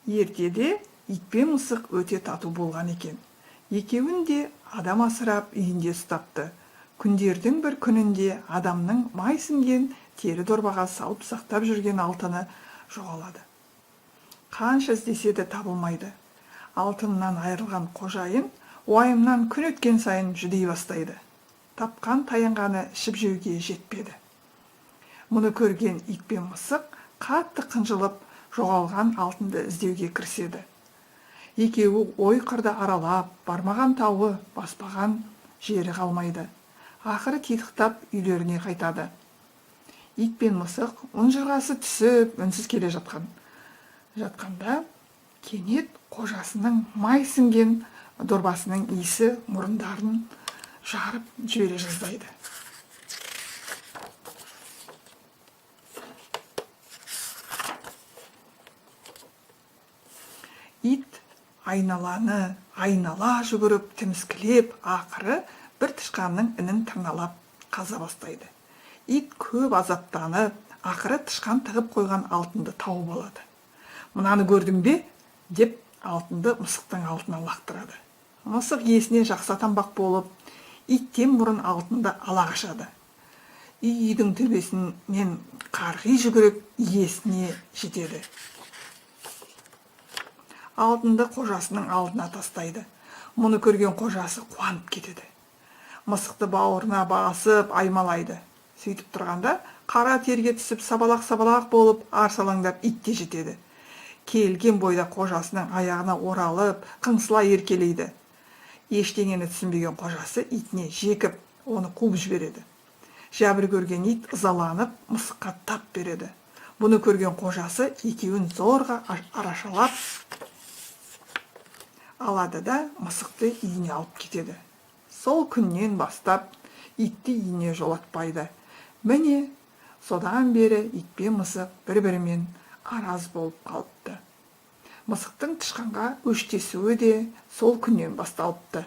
Ертеде ит пен мысық өте тату болған екен. Екеуін де адам асырап үйінде ұстапты. Күндердің бір күнінде адамның май сіңген тері дорбаға салып сақтап жүрген алтыны жоғалады. Қанша іздесе де табылмайды. Алтыннан айырылған қожайын уайымнан күн өткен сайын жүдей бастайды. Тапқан таянғаны ішіп жеуге жетпеді. Мұны көрген ит пен мысық қатты қынжылып, жоғалған алтынды іздеуге кіріседі. Екеуі ой қырды аралап, бармаған тауы, баспаған жері қалмайды. Ақыры титықтап үйлеріне қайтады. Ит пен мысық ұнжырғасы түсіп, үнсіз келе жатқанда кенет қожасының май сіңген дорбасының иісі мұрындарын жарып жібере жаздайды. Ит айнала жүгіріп, тіміскілеп, ақыры бір тышқанның інін тырналап қаза бастайды. Ит көп азаптанып, ақыры тышқан тығып қойған алтынды тауып алады. «Мынаны көрдің бе?» деп алтынды мысықтың алдына лақтырады. Мысық иесіне жақсы атанбақ болып, иттен бұрын алтынды ала қашады. Үйдің төбесінен қарғи жүгіріп иесіне жетеді. Алтынды қожасының алдына тастайды. Мұны көрген қожасы қуанып кетеді. Мысықты бауырына басып аймалайды. Сөйтіп тұрғанда қара терге түсіп сабалақ болып арсалаңдап итте жетеді. Келген бойда қожасының аяғына оралып, қыңсыла еркелейді. Ештеңені түсінбеген қожасы итіне жекіп, оны қуып жібереді. Жәбір көрген ит ызаланып, мысыққа тап береді. Бұны көрген қожасы екеуін зорға арашалап алады да мысықты үйіне алып кетеді. Сол күннен бастап итті үйіне жолатпайды. Міне, содан бері ит пен мысық бір-бірімен араз болып қалыпты. Мысықтың тышқанға өштесуі де сол күннен басталыпты.